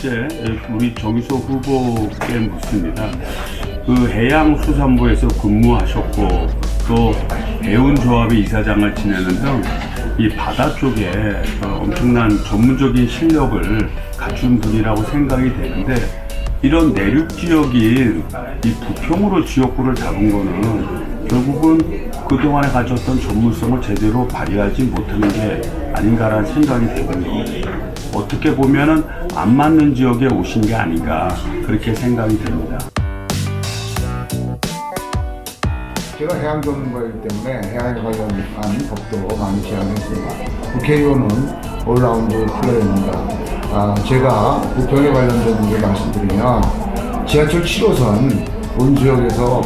번째, 우리 정의석 후보께 묻습니다. 그 해양수산부에서 근무하셨고 또 배운조합의 이사장을 지내는 등 이 바다 쪽에 엄청난 전문적인 실력을 갖춘 분이라고 생각이 되는데, 이런 내륙 지역인 이 부평으로 지역구를 잡은 거는 결국은 그동안에 가졌던 전문성을 제대로 발휘하지 못하는 게 아닌가라는 생각이 되거든요. 어떻게 보면은 안 맞는 지역에 오신 게 아닌가, 그렇게 생각이 됩니다. 제가 해양 전문가이기 때문에 해양에 관련한 법도 많이 제안했습니다. 국회의원은 올라운드 플레이입니다. 제가 부평에 관련된 문제 말씀드리면, 지하철 7호선 본 지역에서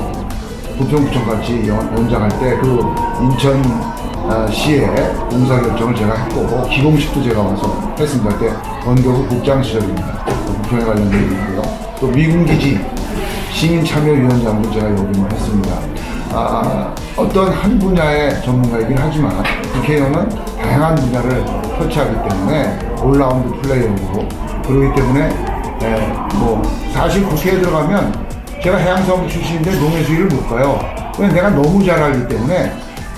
부평구청같이 연장할 때 그 인천시의 공사 결정을 제가 했고, 기공식도 제가 와서 했습니다. 그때 원교부 국장 시절입니다. 부평에 관련된 일이고요. 또 미군기지 시민참여위원장도 제가 역임을 했습니다. 어떤 한 분야의 전문가이긴 하지만 국회의원은 다양한 분야를 터치하기 때문에 올라운드 플레이어고, 그렇기 때문에 사실 국회에 들어가면 제가 해양사업부 출신인데 농해수위를 못 가요. 왜냐면 내가 너무 잘 알기 때문에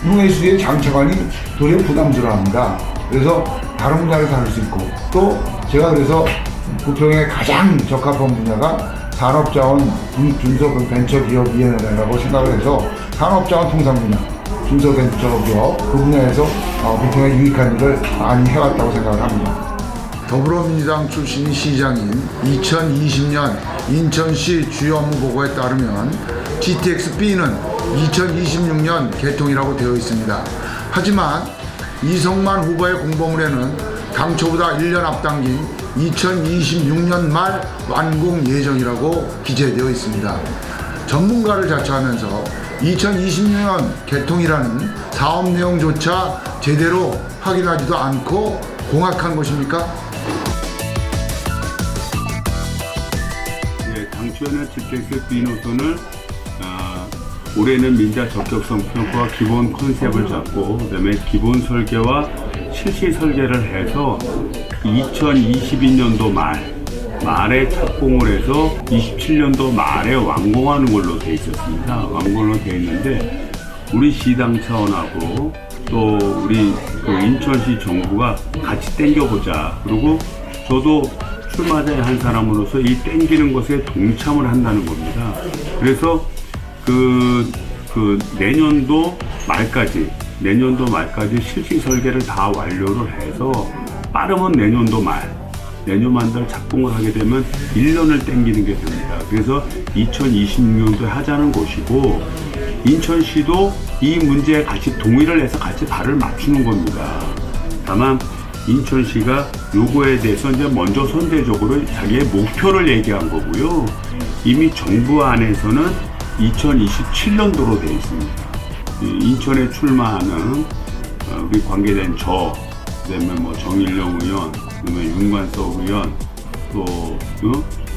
농해수위의 장차관이 도리어 부담스러워합니다. 그래서 다른 분야를 다룰 수 있고, 또 제가 그래서 부평에 가장 적합한 분야가 산업자원 준서벤처기업위원회라고 생각을 해서 산업자원 통상 분야, 준서벤처기업 그 분야에서 부평에 유익한 일을 많이 해왔다고 생각을 합니다. 더불어민주당 출신인 시장인 2020년 인천시 주요 업무 보고에 따르면 GTX-B는 2026년 개통이라고 되어 있습니다. 하지만 이성만 후보의 공보문에는 당초보다 1년 앞당긴 2026년 말 완공 예정이라고 기재되어 있습니다. 전문가를 자처하면서 2026년 개통이라는 사업 내용조차 제대로 확인하지도 않고 공약한 것입니까? 당초에는 GTX-B 노선을 올해는 민자 적격성 평가와 기본 컨셉을 잡고, 그다음에 기본 설계와 실시 설계를 해서 2022년도 말에 착공을 해서 27년도 말에 완공하는 걸로 돼 있었습니다. 완공으로 돼 있는데, 우리 시당 차원하고 또 우리 그 인천시 정부가 같이 땡겨보자. 그리고 저도 출마자의 한 사람으로서 이 땡기는 것에 동참을 한다는 겁니다. 그래서 내년도 말까지 실시 설계를 다 완료를 해서 빠르면 내년 말 착공을 하게 되면 1년을 땡기는 게 됩니다. 그래서 2026년도에 하자는 것이고, 인천시도 이 문제에 같이 동의를 해서 같이 발을 맞추는 겁니다. 다만 인천시가 요거에 대해서 이제 먼저 선제적으로 자기의 목표를 얘기한 거고요. 이미 정부 안에서는 2027년도로 되어 있습니다. 인천에 출마하는 우리 관계된 그다음에 정일영 의원, 그다음에 윤관석 의원, 또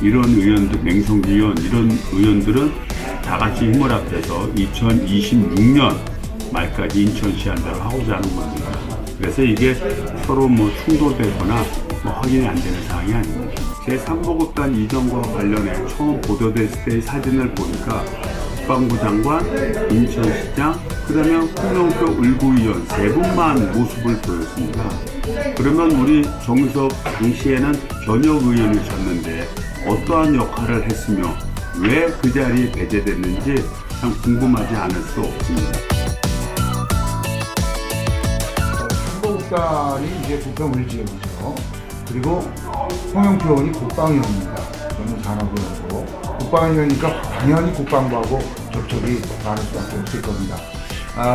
이런 의원들, 맹성기 의원, 이런 의원들은 다 같이 힘을 합해서 2026년 말까지 인천시 한다고 하고자 하는 겁니다. 그래서 이게 서로 충돌되거나 확인이 안 되는 사항이 아닙니다. 제3보급단 이전과 관련해 처음 보도됐을 때의 사진을 보니까 국방부 장관, 인천시장, 그 다음에 홍영표 의구의원 세 분만 모습을 보였습니다. 그러면 우리 정의석 당시에는 전역 의원이셨는데 어떠한 역할을 했으며 왜 그 자리에 배제됐는지 참 궁금하지 않을 수 없습니다. 국방이 이제 부평 을지역이죠. 그리고 홍영표 의원이 국방위원입니다. 저는 산업위원이고, 국방위원이니까 당연히 국방부하고 접촉이 많을 수밖에 없을 겁니다.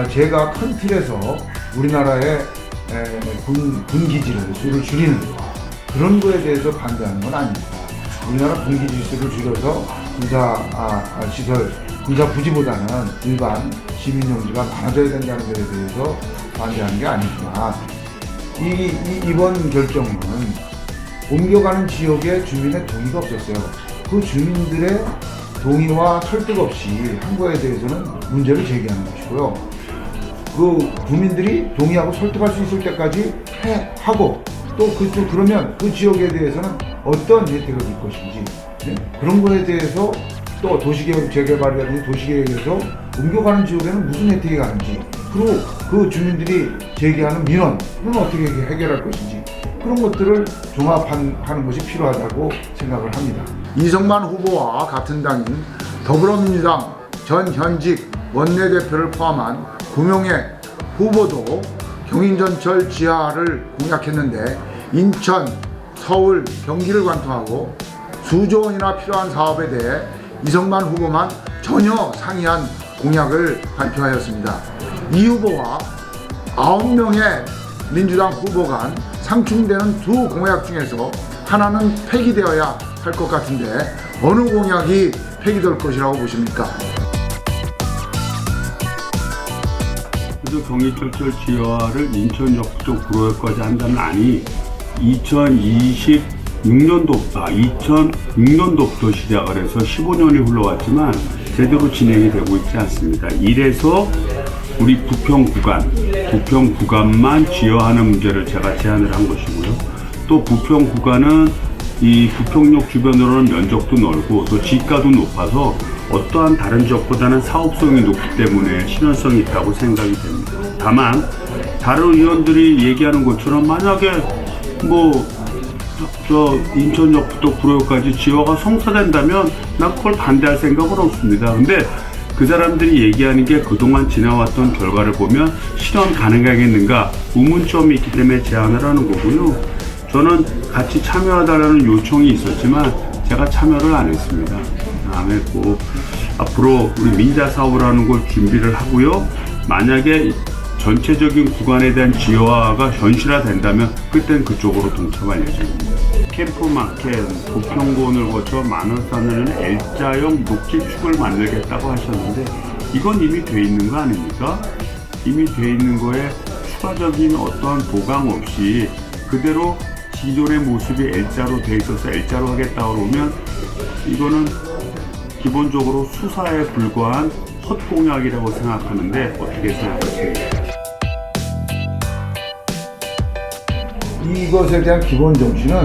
제가 큰 틀에서 우리나라의 군기지를 수를 줄이는 그런 거에 대해서 반대하는 건 아닙니다. 우리나라 군기지 수를 줄여서 군사 부지보다는 일반 시민용지가 많아져야 된다는 것에 대해서 반대하는 게 아니지만, 이번 결정은 옮겨가는 지역의 주민의 동의가 없었어요. 그 주민들의 동의와 설득 없이 한 거에 대해서는 문제를 제기하는 것이고요. 그 국민들이 동의하고 설득할 수 있을 때까지 하고, 또 그러면 그 지역에 대해서는 어떤 혜택을 줄 것인지, 네? 그런 거에 대해서 또 도시계획 재개발이라든지 도시계획에서 옮겨가는 지역에는 무슨 혜택이 가는지, 그리고 그 주민들이 제기하는 민원은 어떻게 해결할 것인지, 그런 것들을 종합하는 것이 필요하다고 생각을 합니다. 이성만 후보와 같은 당인 더불어민주당 전 현직 원내대표를 포함한 9명의 후보도 경인전철 지하를 공약했는데 인천, 서울, 경기를 관통하고 수조 원이나 필요한 사업에 대해 이성만 후보만 전혀 상이한 공약을 발표하였습니다. 이 후보와 9명의 민주당 후보 간 상충되는 두 공약 중에서 하나는 폐기되어야 할 것 같은데 어느 공약이 폐기될 것이라고 보십니까? 그래서 경인전철 지하를 인천역부터 구로역까지 한다는 안이 2026년도부터 시작을 해서 15년이 흘러왔지만 제대로 진행이 되고 있지 않습니다. 이래서 우리 부평 구간만 지하하는 문제를 제가 제안을 한 것이고요. 또 부평 구간은 이 부평역 주변으로는 면적도 넓고 또 지가도 높아서 어떠한 다른 지역보다는 사업성이 높기 때문에 실현성이 있다고 생각이 됩니다. 다만 다른 의원들이 얘기하는 것처럼 만약에 인천역부터 구로역까지 지하가 성사된다면 난 그걸 반대할 생각은 없습니다. 근데 그 사람들이 얘기하는 게 그동안 지나왔던 결과를 보면 실현 가능하겠는가 의문점이 있기 때문에 제안을 하는 거고요. 저는 같이 참여하달라는 요청이 있었지만 제가 참여를 안 했습니다. 안 했고 앞으로 우리 민자 사업을 하는 걸 준비를 하고요. 만약에 전체적인 구간에 대한 지하화가 현실화된다면 그때는 그쪽으로 동참할 예정입니다. 캠프마켓, 부평군을 거쳐 만원산을 L자형 녹지축을 만들겠다고 하셨는데 이건 이미 돼 있는 거 아닙니까? 이미 돼 있는 거에 추가적인 어떠한 보강 없이 그대로 기존의 모습이 L자로 돼 있어서 L자로 하겠다고 그러면 이거는 기본적으로 수사에 불과한 헛공약이라고 생각하는데 어떻게 생각하십니까? 이것에 대한 기본 정신은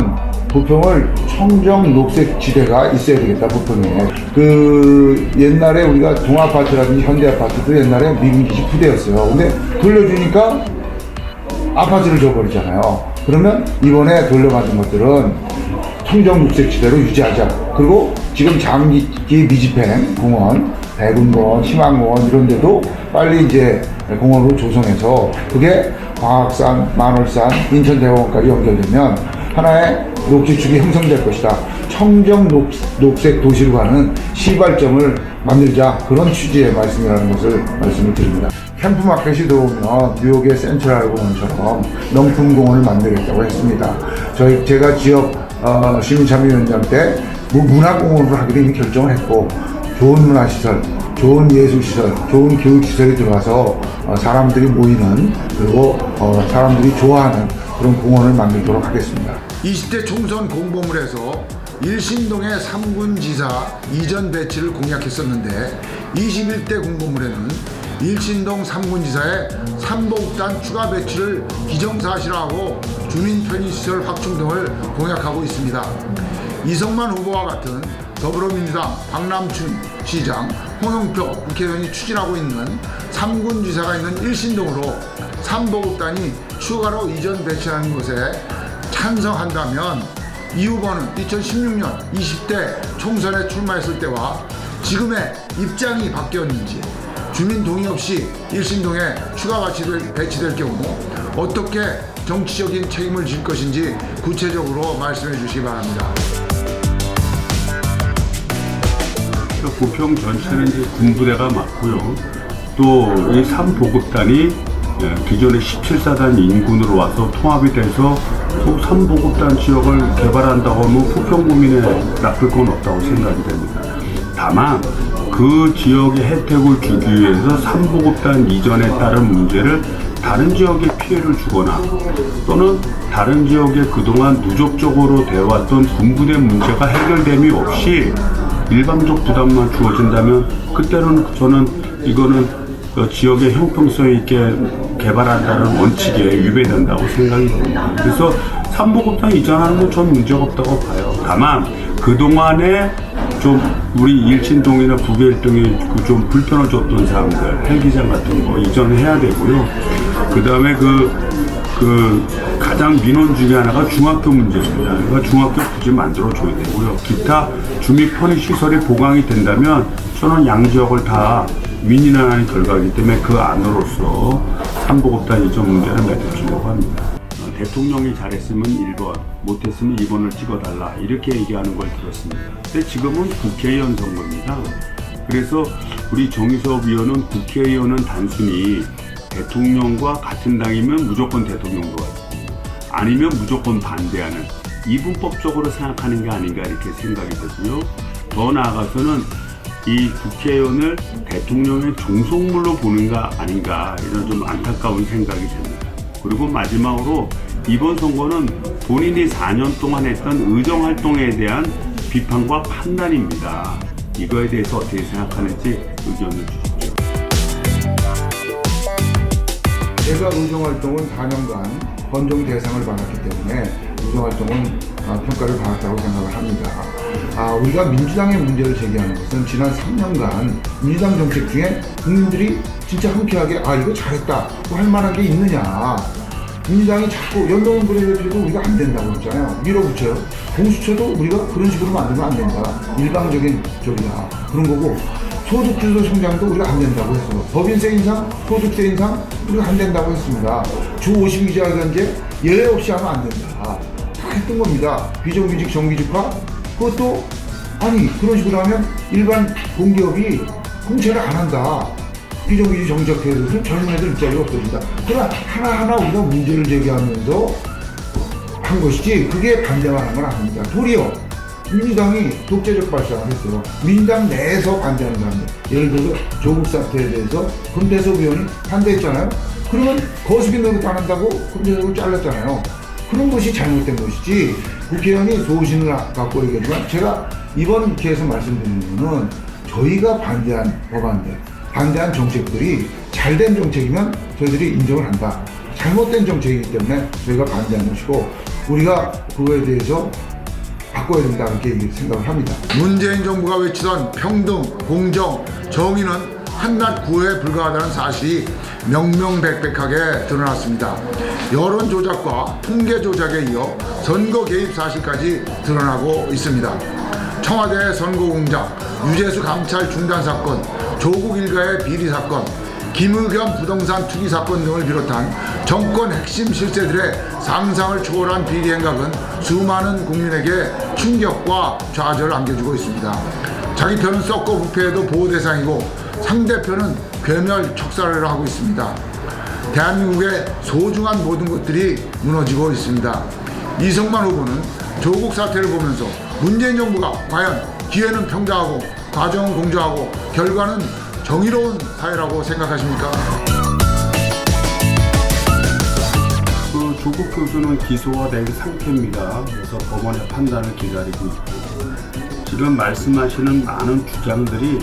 부평을 청정 녹색 지대가 있어야 되겠다. 부평에 그 옛날에 우리가 동아파트라든지 현대아파트도 옛날에 미군기지 부대였어요. 근데 돌려주니까 아파트를 줘버리잖아요. 그러면 이번에 돌려받은 것들은 청정 녹색 지대로 유지하자. 그리고 지금 장기 미집행 공원, 대군공원, 희망공원 이런 데도 빨리 이제 공원으로 조성해서 그게 광학산, 만월산, 인천대공원까지 연결되면 하나의 녹지축이 형성될 것이다. 청정 녹색 도시로 가는 시발점을 만들자. 그런 취지의 말씀이라는 것을 말씀을 드립니다. 캠프마켓이 들어오면 뉴욕의 센트럴 공원처럼 명품공원을 만들겠다고 했습니다. 제가 지역 시민참여위원장 때 문화공원으로 하기로 이미 결정을 했고 좋은 문화시설, 좋은 예술시설, 좋은 교육시설이 들어와서 사람들이 모이는 그리고 사람들이 좋아하는 그런 공원을 만들도록 하겠습니다. 20대 총선 공보물에서 일신동의 3군지사 이전 배치를 공약했었는데 21대 공보물에는 일신동 3군지사의 삼보국단 추가 배치를 기정사실화하고 주민 편의시설 확충 등을 공약하고 있습니다. 이성만 후보와 같은 더불어민주당 박남춘 시장, 홍영표 국회의원이 추진하고 있는 3군지사가 있는 일신동으로 삼보국단이 추가로 이전 배치하는 것에 찬성한다면 이 후보는 2016년 20대 총선에 출마했을 때와 지금의 입장이 바뀌었는지 주민 동의 없이 일신동에 추가 배치될 경우 어떻게 정치적인 책임을 질 것인지 구체적으로 말씀해 주시기 바랍니다. 부평 전체는 이제 군부대가 맞고요. 또 이 3보급단이 기존의 17사단 인근으로 와서 통합이 돼서 3보급단 지역을 개발한다고 하면 부평구민에 나쁠 건 없다고 생각이 됩니다. 다만 그 지역의 혜택을 주기 위해서 3보급단 이전에 따른 문제를 다른 지역에 피해를 주거나 또는 다른 지역에 그동안 누적적으로 되어왔던 군부대 문제가 해결됨이 없이 일방적 부담만 주어진다면 그때는 저는 이거는 지역의 형평성 있게 개발한다는 원칙에 위배된다고 생각이 됩니다. 그래서 3보급단 이전하는 건 전 문제가 없다고 봐요. 다만 그동안에 좀 우리 일진동이나 부계일동이 좀 불편을 줬던 사람들 헬기장 같은 거 이전해야 되고요. 그 다음에 그 가장 민원 중에 하나가 중학교 문제입니다. 그러니까 중학교 굳이 만들어줘야 되고요. 기타 주민 편의 시설이 보강이 된다면 저는 양지역을 다 민인하는 결과이기 때문에 그 안으로서 삼보급단 이전 문제를 매듭지려고 합니다. 대통령이 잘했으면 1번, 못했으면 2번을 찍어달라 이렇게 얘기하는 걸 들었습니다. 근데 지금은 국회의원 선거입니다. 그래서 우리 정의석 의원은 국회의원은 단순히 대통령과 같은 당이면 무조건 대통령도 하고 아니면 무조건 반대하는 이분법적으로 생각하는 게 아닌가 이렇게 생각이 되고요. 더 나아가서는 이 국회의원을 대통령의 종속물로 보는가 아닌가 이런 좀 안타까운 생각이 듭니다. 그리고 마지막으로 이번 선거는 본인이 4년 동안 했던 의정활동에 대한 비판과 판단입니다. 이거에 대해서 어떻게 생각하는지 의견을 주십시오. 제가 의정활동은 4년간 번종 대상을 받았기 때문에 의정활동은 평가를 받았다고 생각을 합니다. 우리가 민주당의 문제를 제기하는 것은 지난 3년간 민주당 정책 중에 국민들이 진짜 흔쾌하게 이거 잘했다 할 만한 게 있느냐. 민주당이 자꾸 연동그래가지고 우리가 안 된다고 했잖아요. 밀어붙여요. 공수처도 우리가 그런 식으로 만들면 안 된다. 일방적인 쪽이다. 그런 거고 소득주도 성장도 우리가 안 된다고 했어요. 법인세 인상, 소득세 인상 우리가 안 된다고 했습니다. 주 52기자회견제 예외 없이 하면 안 된다. 다 했던 겁니다. 비정규직 정규직화 그것도 그런 식으로 하면 일반 공기업이 공채를 안 한다. 비정규직 정착해서 젊은 애들 일자리가 없어진다. 그러나 하나하나 우리가 문제를 제기하면서 한 것이지 그게 반대만 한 건 아닙니다. 도리어 민주당이 독재적 발상을 했어요. 민주당 내에서 반대하는 사람들. 예를 들어서 조국 사태에 대해서 금태섭 의원이 반대했잖아요. 그러면 거수기 노릇 안 한다고 금태섭을 잘랐잖아요. 그런 것이 잘못된 것이지 국회의원이 소신을 갖고 얘기하지만 제가 이번 국회에서 말씀드리는 것은 저희가 반대한 법안들 반대한 정책들이 잘된 정책이면 저희들이 인정을 한다. 잘못된 정책이기 때문에 저희가 반대한 것이고 우리가 그거에 대해서 바꿔야 된다 이렇게 생각을 합니다. 문재인 정부가 외치던 평등, 공정, 정의는 한낱 구호에 불과하다는 사실이 명명백백하게 드러났습니다. 여론 조작과 통계 조작에 이어 선거 개입 사실까지 드러나고 있습니다. 청와대 선거공작, 유재수 감찰 중단 사건, 조국 일가의 비리 사건, 김의겸 부동산 투기 사건 등을 비롯한 정권 핵심 실세들의 상상을 초월한 비리 행각은 수많은 국민에게 충격과 좌절을 안겨주고 있습니다. 자기 편은 썩고 부패해도 보호 대상이고 상대편은 괴멸 척살을 하고 있습니다. 대한민국의 소중한 모든 것들이 무너지고 있습니다. 이승만 후보는 조국 사태를 보면서 문재인 정부가 과연 기회는 평등하고 과정은 공정하고 결과는 정의로운 사회라고 생각하십니까? 조국 교수는 기소가 된 상태입니다. 그래서 법원의 판단을 기다리고 있고 지금 말씀하시는 많은 주장들이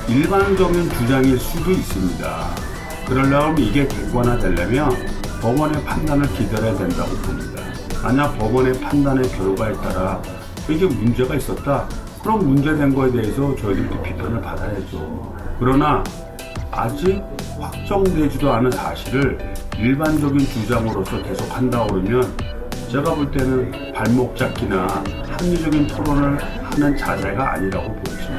일반적인 주장일 수도 있습니다. 그러려면 이게 객관화되려면 법원의 판단을 기다려야 된다고 봅니다. 만약 법원의 판단의 결과에 따라 이게 문제가 있었다. 그럼 문제된 거에 대해서 저희들도 비판을 받아야죠. 그러나 아직 확정되지도 않은 사실을 일반적인 주장으로서 계속 한다고 그러면 제가 볼 때는 발목 잡기나 합리적인 토론을 하는 자세가 아니라고 보입니다.